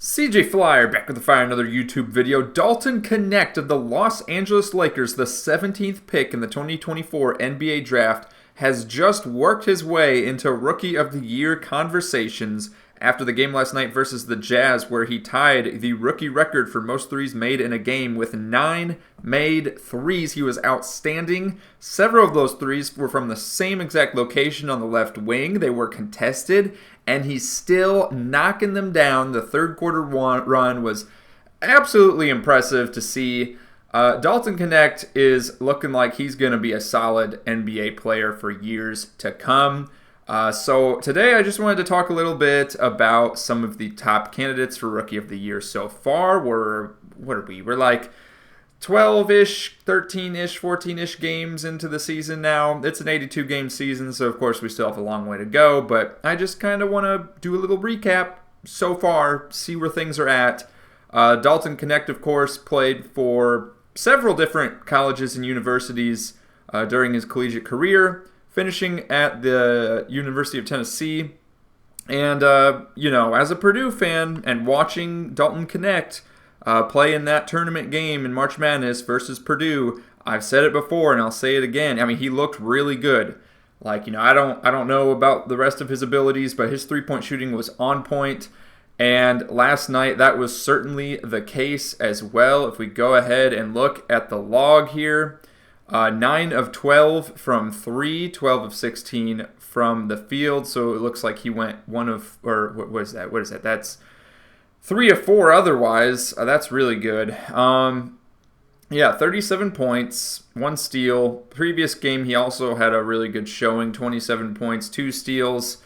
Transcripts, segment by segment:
CJ Flyer back with the Fire, another YouTube video. Dalton Knecht of the Los Angeles Lakers, the 17th pick in the 2024 NBA Draft, has just worked his way into Rookie of the Year conversations after the game last night versus the Jazz, where he tied the rookie record for most threes made in a game with 9 made threes. He was outstanding. Several of those threes were from the same exact location on the left wing. They were contested, and he's still knocking them down. The third quarter run was absolutely impressive to see. Dalton Knecht is looking like he's going to be a solid NBA player for years to come. So today I just wanted to talk a little bit about some of the top candidates for Rookie of the Year so far. We're like 12-ish, 13-ish, 14-ish games into the season now. It's an 82-game season, so of course we still have a long way to go, but I just kind of want to do a little recap so far, see where things are at. Dalton Knecht, of course, played for several different colleges and universities during his collegiate career, finishing at the University of Tennessee. And, as a Purdue fan and watching Dalton Knecht play in that tournament game in March Madness versus Purdue, I've said it before and I'll say it again. I mean, he looked really good. I don't know about the rest of his abilities, but his three-point shooting was on point. And last night, that was certainly the case as well. If we go ahead and look at the log here, 9 of 12 from 3, 12 of 16 from the field. So it looks like he went what is that? That's 3 of 4 otherwise. That's really good. 37 points, 1 steal. Previous game, he also had a really good showing, 27 points, 2 steals.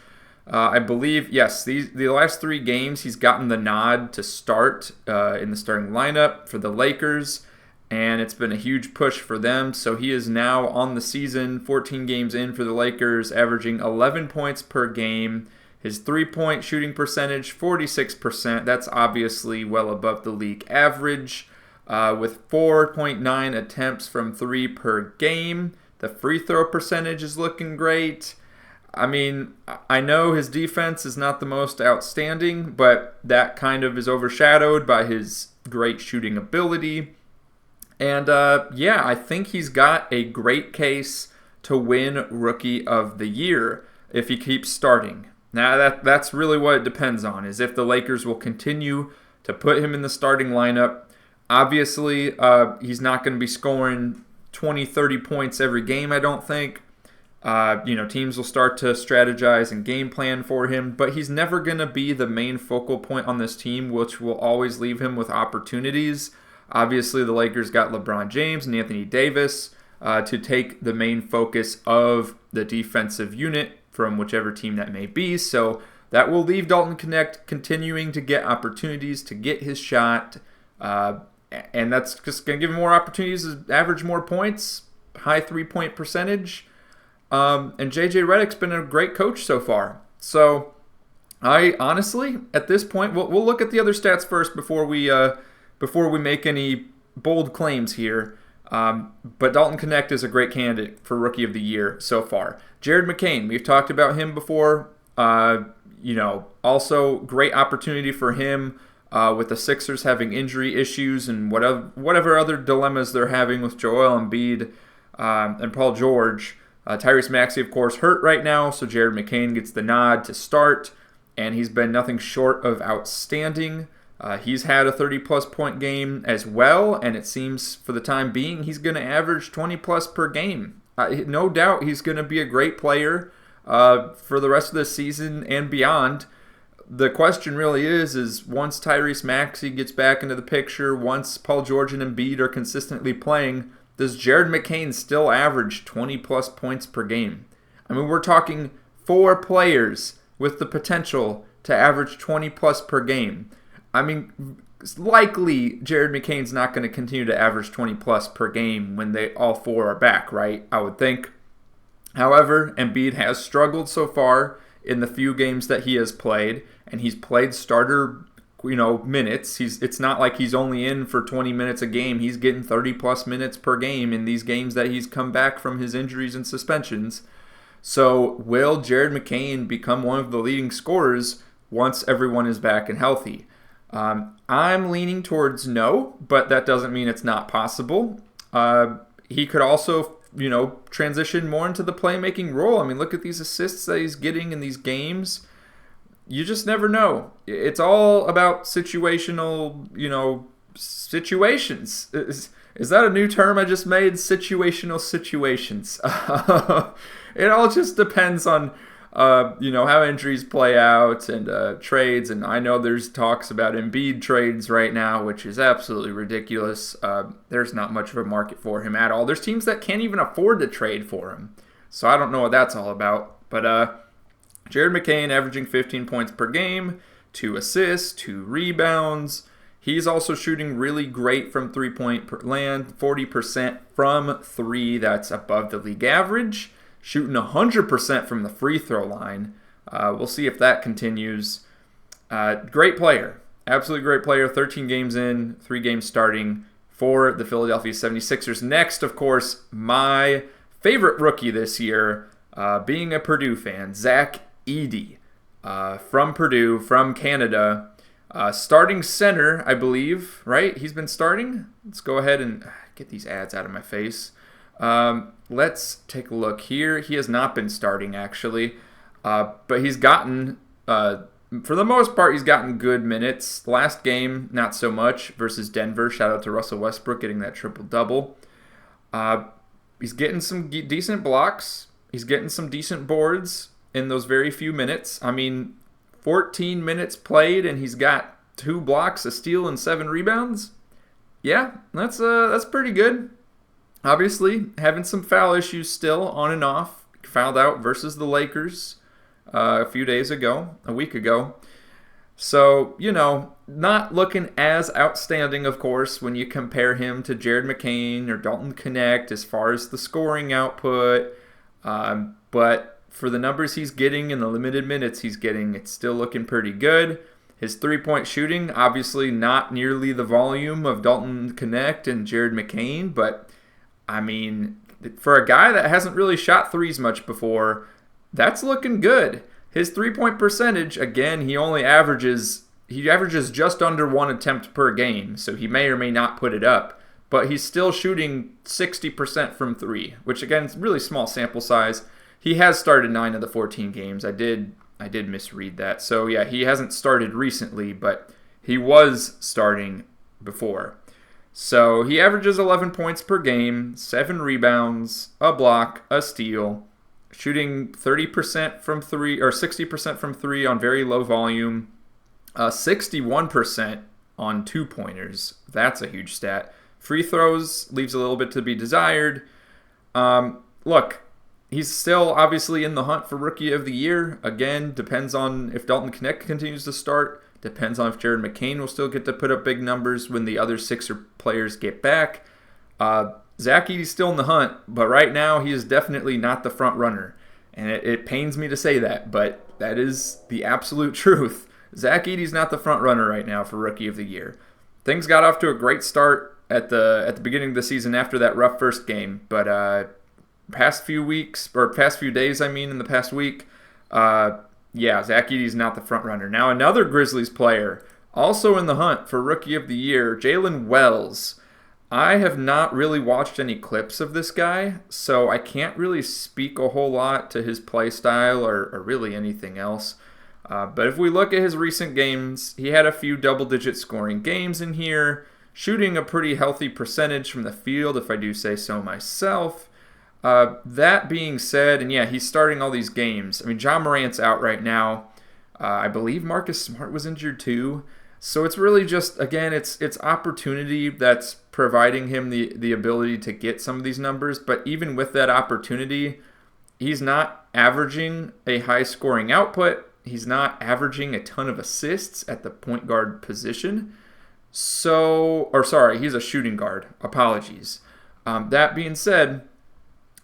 I believe, yes, the last 3 games, he's gotten the nod to start in the starting lineup for the Lakers, and it's been a huge push for them. So he is now on the season, 14 games in for the Lakers, averaging 11 points per game. His three-point shooting percentage, 46%. That's obviously well above the league average, with 4.9 attempts from 3 per game. The free throw percentage is looking great. I mean, I know his defense is not the most outstanding, but that kind of is overshadowed by his great shooting ability. And I think he's got a great case to win Rookie of the Year if he keeps starting. Now, that's really what it depends on, is if the Lakers will continue to put him in the starting lineup. Obviously, he's not going to be scoring 20, 30 points every game, I don't think. Teams will start to strategize and game plan for him, but he's never going to be the main focal point on this team, which will always leave him with opportunities. Obviously, the Lakers got LeBron James and Anthony Davis to take the main focus of the defensive unit from whichever team that may be. So that will leave Dalton Knecht continuing to get opportunities to get his shot, and that's just going to give him more opportunities to average more points, high three-point percentage. And JJ Redick's been a great coach so far. So I honestly, at this point, we'll look at the other stats first before we make any bold claims here. But Dalton Knecht is a great candidate for Rookie of the Year so far. Jared McCain, we've talked about him before. Also great opportunity for him with the Sixers having injury issues and whatever other dilemmas they're having with Joel Embiid and Paul George. Tyrese Maxey, of course, hurt right now, so Jared McCain gets the nod to start, and he's been nothing short of outstanding. He's had a 30-plus point game as well, and it seems for the time being he's going to average 20-plus per game. No doubt he's going to be a great player for the rest of the season and beyond. The question really is once Tyrese Maxey gets back into the picture, once Paul George and Embiid are consistently playing, does Jared McCain still average 20-plus points per game? I mean, we're talking 4 players with the potential to average 20-plus per game. I mean, likely Jared McCain's not going to continue to average 20-plus per game when they all 4 are back, right? I would think. However, Embiid has struggled so far in the few games that he has played, and he's played starter minutes. It's not like he's only in for 20 minutes a game. He's getting 30-plus minutes per game in these games that he's come back from his injuries and suspensions. So will Jared McCain become one of the leading scorers once everyone is back and healthy? I'm leaning towards no, but that doesn't mean it's not possible. He could also, transition more into the playmaking role. I mean, look at these assists that he's getting in these games. You just never know. It's all about situational, situations. Is that a new term I just made? Situational situations. It all just depends on, how injuries play out and trades. And I know there's talks about Embiid trades right now, which is absolutely ridiculous. There's not much of a market for him at all. There's teams that can't even afford to trade for him. So I don't know what that's all about. But Jared McCain averaging 15 points per game, 2 assists, 2 rebounds. He's also shooting really great from three-point land, 40% from 3. That's above the league average. Shooting 100% from the free throw line. We'll see if that continues. Great player. Absolutely great player. 13 games in, 3 games starting for the Philadelphia 76ers. Next, of course, my favorite rookie this year, being a Purdue fan, Zach Edey from Purdue, from Canada. Starting center, I believe, right? He's been starting. Let's go ahead and get these ads out of my face. Let's take a look here. He has not been starting, actually. But he's gotten, for the most part, he's gotten good minutes. Last game, not so much, versus Denver. Shout out to Russell Westbrook getting that triple-double. He's getting some decent blocks. He's getting some decent boards in those very few minutes. I mean, 14 minutes played, and he's got 2 blocks, a steal, and 7 rebounds. Yeah, that's pretty good. Obviously, having some foul issues still on and off. Fouled out versus the Lakers a week ago. So, not looking as outstanding, of course, when you compare him to Jared McCain or Dalton Knecht as far as the scoring output. But for the numbers he's getting and the limited minutes he's getting, it's still looking pretty good. His three-point shooting, obviously not nearly the volume of Dalton Knecht and Jared McCain, but I mean, for a guy that hasn't really shot threes much before, that's looking good. His three-point percentage, again, he averages just under 1 attempt per game, so he may or may not put it up, but he's still shooting 60% from 3, which again is really small sample size. He has started 9 of the 14 games. I did misread that. So yeah, he hasn't started recently, but he was starting before. So he averages 11 points per game, 7 rebounds, a block, a steal, shooting 30% from 3 or 60% from 3 on very low volume, 61% on 2-pointers. That's a huge stat. Free throws leaves a little bit to be desired. Look, he's still obviously in the hunt for Rookie of the Year. Again, depends on if Dalton Knecht continues to start. Depends on if Jared McCain will still get to put up big numbers when the other Sixer players get back. Zach Edey's still in the hunt, but right now he is definitely not the front runner. And it pains me to say that, but that is the absolute truth. Zach Edey's not the front runner right now for Rookie of the Year. Things got off to a great start at the beginning of the season after that rough first game, but past few days, in the past week, Zach Edey's not the front runner. Now another Grizzlies player, also in the hunt for Rookie of the Year, Jalen Wells. I have not really watched any clips of this guy, so I can't really speak a whole lot to his play style or really anything else. But if we look at his recent games, he had a few double-digit scoring games in here, shooting a pretty healthy percentage from the field, if I do say so myself. That being said, and yeah, he's starting all these games. I mean, John Morant's out right now. I believe Marcus Smart was injured too. So it's really just, again, it's opportunity that's providing him the ability to get some of these numbers. But even with that opportunity, he's not averaging a high scoring output. He's not averaging a ton of assists at the point guard position. He's a shooting guard. Apologies. That being said,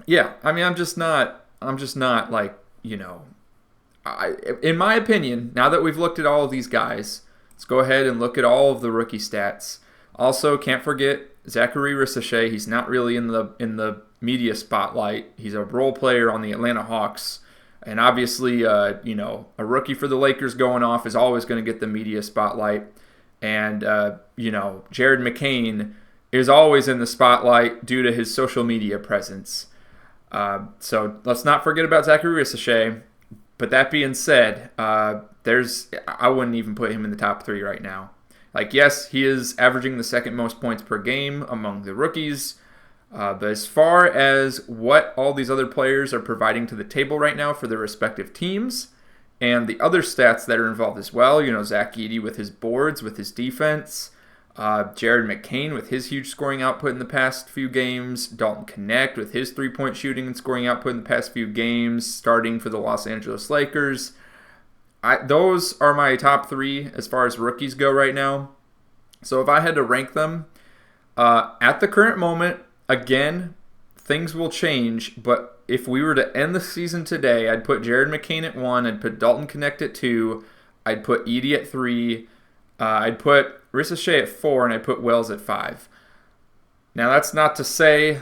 yeah, I mean, I'm just not like, in my opinion, now that we've looked at all of these guys, let's go ahead and look at all of the rookie stats. Also, can't forget Zachary Ricochet. He's not really in the media spotlight. He's a role player on the Atlanta Hawks. And obviously, a rookie for the Lakers going off is always going to get the media spotlight. And, Jared McCain is always in the spotlight due to his social media presence. So let's not forget about Zachary Ricochet. But that being said, I wouldn't even put him in the top 3 right now. Like, yes, he is averaging the second most points per game among the rookies. But as far as what all these other players are providing to the table right now for their respective teams, and the other stats that are involved as well, Zach Edey with his boards, with his defense, Jared McCain with his huge scoring output in the past few games, Dalton Knecht with his three-point shooting and scoring output in the past few games, starting for the Los Angeles Lakers. Those are my top 3 as far as rookies go right now. So if I had to rank them, at the current moment, again, things will change, but if we were to end the season today, I'd put Jared McCain at 1, I'd put Dalton Knecht at 2, I'd put Edey at 3, I'd put Ricochet at 4, and I'd put Wells at 5. Now, that's not to say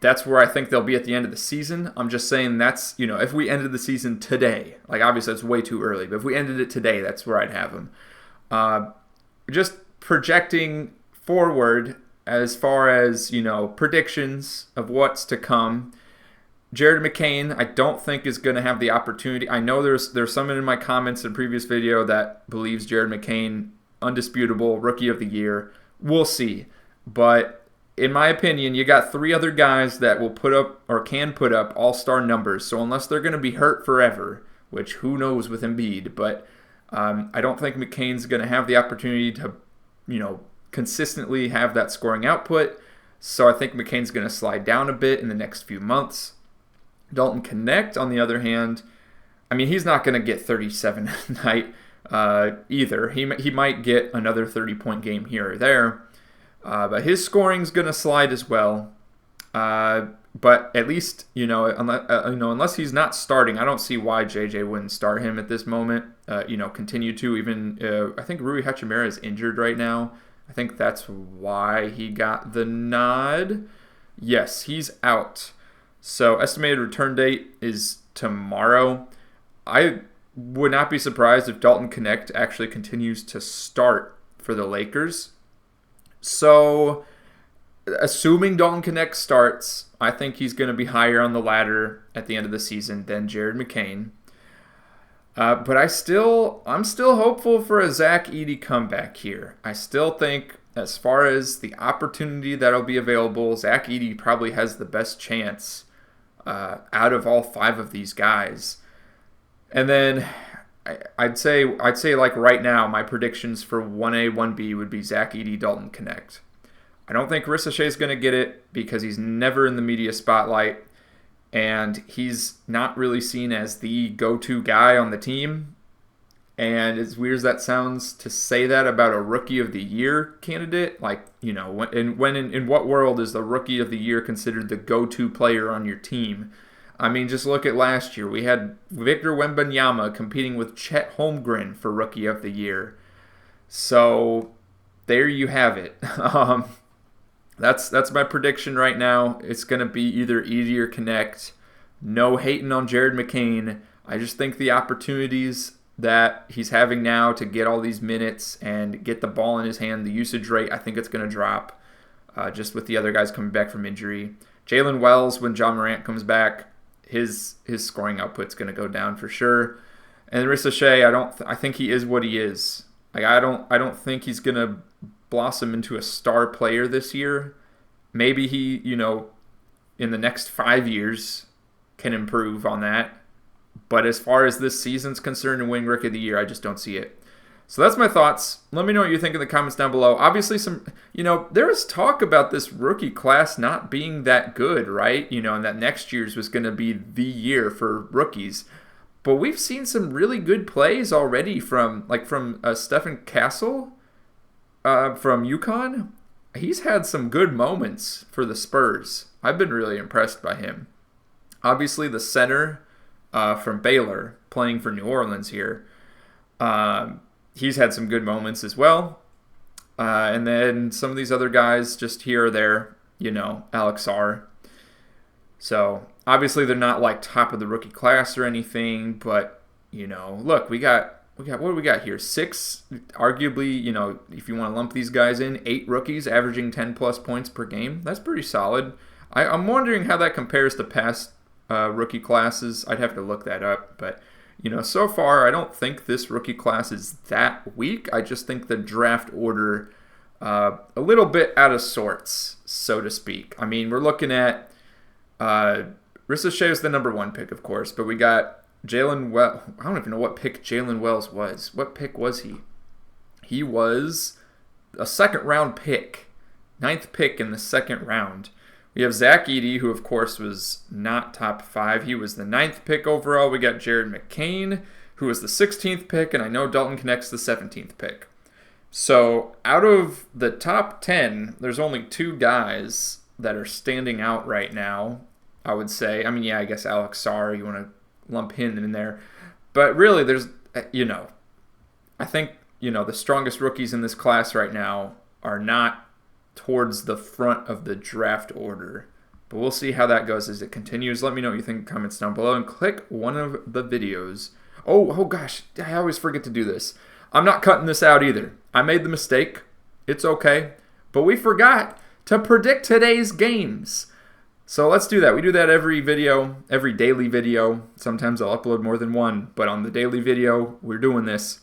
that's where I think they'll be at the end of the season. I'm just saying that's, if we ended the season today, like obviously that's way too early, but if we ended it today, that's where I'd have them. Just projecting forward as far as, predictions of what's to come. Jared McCain, I don't think is going to have the opportunity. I know there's someone in my comments in a previous video that believes Jared McCain, undisputable rookie of the year. We'll see. But in my opinion, you got 3 other guys that will put up or can put up all-star numbers. So unless they're going to be hurt forever, which who knows with Embiid, but I don't think McCain's going to have the opportunity to, consistently have that scoring output. So I think McCain's going to slide down a bit in the next few months. Dalton Knecht, on the other hand, he's not going to get 37 a night either. He might get another 30-point game here or there, but his scoring's going to slide as well. But at least unless he's not starting, I don't see why JJ wouldn't start him at this moment. Continue to even. I think Rui Hachimura is injured right now. I think that's why he got the nod. Yes, he's out. So estimated return date is tomorrow. I would not be surprised if Dalton Knecht actually continues to start for the Lakers. So assuming Dalton Knecht starts, I think he's going to be higher on the ladder at the end of the season than Jared McCain. But I'm still hopeful for a Zach Edey comeback here. I still think as far as the opportunity that'll be available, Zach Edey probably has the best chance out of all 5 of these guys. And then I'd say like right now, my predictions for 1A, 1B would be Zach Edey, Dalton Knecht. I don't think Ricochet's going to get it because he's never in the media spotlight, and he's not really seen as the go-to guy on the team. And as weird as that sounds to say that about a Rookie of the Year candidate, like, in what world is the Rookie of the Year considered the go-to player on your team? Just look at last year. We had Victor Wembanyama competing with Chet Holmgren for Rookie of the Year. So there you have it. That's my prediction right now. It's going to be either Edey or Knecht. No hating on Jared McCain. I just think the opportunities that he's having now to get all these minutes and get the ball in his hand, the usage rate, I think it's going to drop just with the other guys coming back from injury. Jalen Wells, when John Morant comes back, his scoring output's going to go down for sure. And Ricochet, I think he is what he is. Like I don't think he's going to blossom into a star player this year. Maybe he, in the next 5 years can improve on that. But as far as this season's concerned and winning Rookie of the Year, I just don't see it. So that's my thoughts. Let me know what you think in the comments down below. Obviously, there was talk about this rookie class not being that good, right? And that next year's was going to be the year for rookies. But we've seen some really good plays already from Stephen Castle from UConn. He's had some good moments for the Spurs. I've been really impressed by him. Obviously, the center from Baylor playing for New Orleans here. He's had some good moments as well. And then some of these other guys just here or there, Alex R. So obviously they're not like top of the rookie class or anything, but look, we got what do we got here? 6, arguably, if you want to lump these guys in, 8 rookies averaging 10 plus points per game. That's pretty solid. I'm wondering how that compares to past rookie classes. I'd have to look that up, but so far I don't think this rookie class is that weak. I just think the draft order a little bit out of sorts, so to speak. I mean, we're looking at Ricochet is the number 1 pick, of course, but we got Jalen Wells. I don't even know what pick Jalen Wells was. What pick was he? He was a second-round pick. 9th pick in the second round. We have Zach Edey, who, of course, was not top 5. He was the 9th pick overall. We got Jared McCain, who was the 16th pick, and I know Dalton Knecht's the 17th pick. So out of the top 10, there's only 2 guys that are standing out right now, I would say. I mean, yeah, I guess Alex Sarr, you want to lump him in there. But really, there's, I think, the strongest rookies in this class right now are not towards the front of the draft order. But we'll see how that goes as it continues. Let me know what you think in the comments down below and click one of the videos. Oh gosh, I always forget to do this. I'm not cutting this out either. I made the mistake. It's okay. But we forgot to predict today's games. So let's do that. We do that every daily video. Sometimes I'll upload more than one, but on the daily video, we're doing this.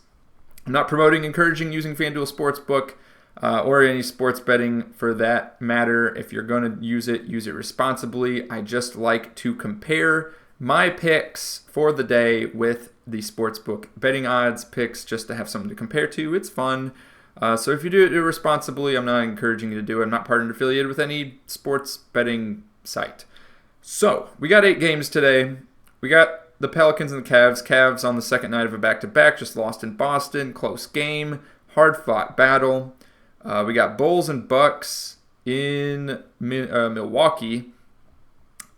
I'm not encouraging using FanDuel Sportsbook or any sports betting for that matter. If you're going to use it responsibly. I just like to compare my picks for the day with the sportsbook betting odds picks just to have something to compare to. It's fun. So if you do it responsibly, I'm not encouraging you to do it. I'm not partnered affiliated with any sports betting site. So we got 8 games today. We got the Pelicans and the Cavs. Cavs on the second night of a back-to-back, just lost in Boston. Close game, hard-fought battle. We got Bulls and Bucks in Milwaukee.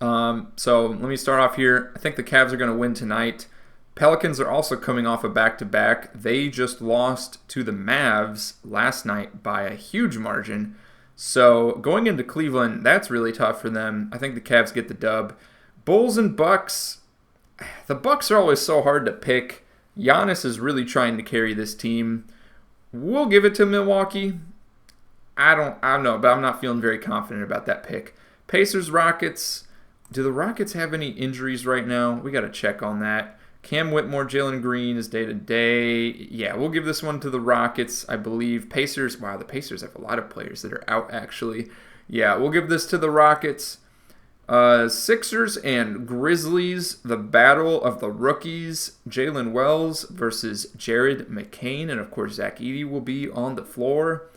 So let me start off here. I think the Cavs are going to win tonight. Pelicans are also coming off a back-to-back. They just lost to the Mavs last night by a huge margin. So going into Cleveland, that's really tough for them. I think the Cavs get the dub. Bulls and Bucks, the Bucks are always so hard to pick. Giannis is really trying to carry this team. We'll give it to Milwaukee. I don't know, but I'm not feeling very confident about that pick. Pacers, Rockets. Do the Rockets have any injuries right now? We got to check on that. Cam Whitmore, Jalen Green is day-to-day. Yeah, we'll give this one to the Rockets, I believe. Pacers, wow, the Pacers have a lot of players that are out, actually. Yeah, we'll give this to the Rockets. Sixers and Grizzlies, the battle of the rookies. Jalen Wells versus Jared McCain. And, of course, Zach Edey will be on the floor.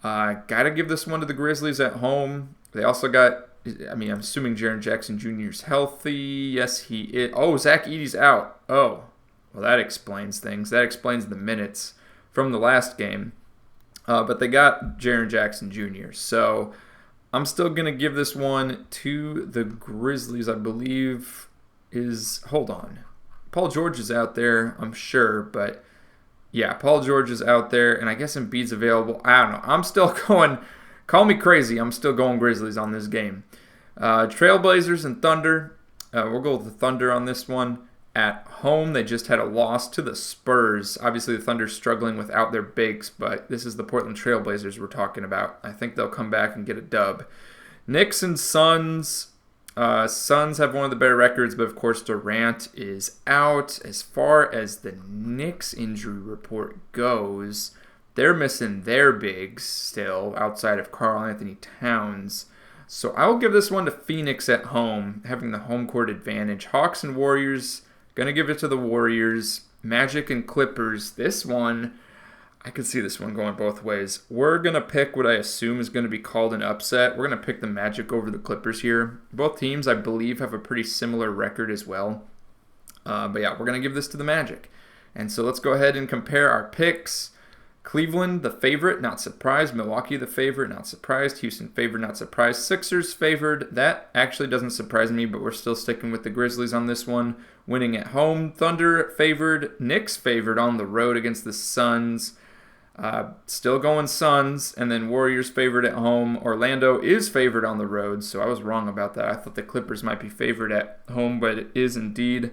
Got to give this one to the Grizzlies at home. They also got... I'm assuming Jaren Jackson Jr. is healthy. Yes, he is. Oh, Zach Edey's out. Oh, well, that explains things. That explains the minutes from the last game. But they got Jaren Jackson Jr. So I'm still going to give this one to the Grizzlies, I believe is... Hold on. Paul George is out there, I'm sure. But, yeah, Paul George is out there. And I guess Embiid's available. I don't know. I'm still going... Call me crazy. I'm still going Grizzlies on this game. Trailblazers and Thunder. We'll go with the Thunder on this one. At home, they just had a loss to the Spurs. Obviously, the Thunder's struggling without their bigs, but this is the Portland Trailblazers we're talking about. I think they'll come back and get a dub. Knicks and Suns. Suns have one of the better records, but of course Durant is out. As far as the Knicks injury report goes... They're missing their bigs still outside of Karl Anthony Towns. So I'll give this one to Phoenix at home, having the home court advantage. Hawks and Warriors, going to give it to the Warriors. Magic and Clippers, this one, I could see this one going both ways. We're going to pick what I assume is going to be called an upset. We're going to pick the Magic over the Clippers here. Both teams, I believe, have a pretty similar record as well. But yeah, we're going to give this to the Magic. And so let's go ahead and compare our picks. Cleveland, the favorite, not surprised. Milwaukee, the favorite, not surprised. Houston, favored, not surprised. Sixers, favored. That actually doesn't surprise me, but we're still sticking with the Grizzlies on this one. Winning at home. Thunder, favored. Knicks, favored on the road against the Suns. Still going Suns. And then Warriors, favored at home. Orlando is favored on the road, so I was wrong about that. I thought the Clippers might be favored at home, but it is indeed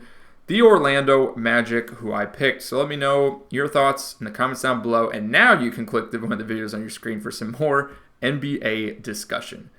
the Orlando Magic, who I picked. So let me know your thoughts in the comments down below. And now you can click one of the videos on your screen for some more NBA discussion.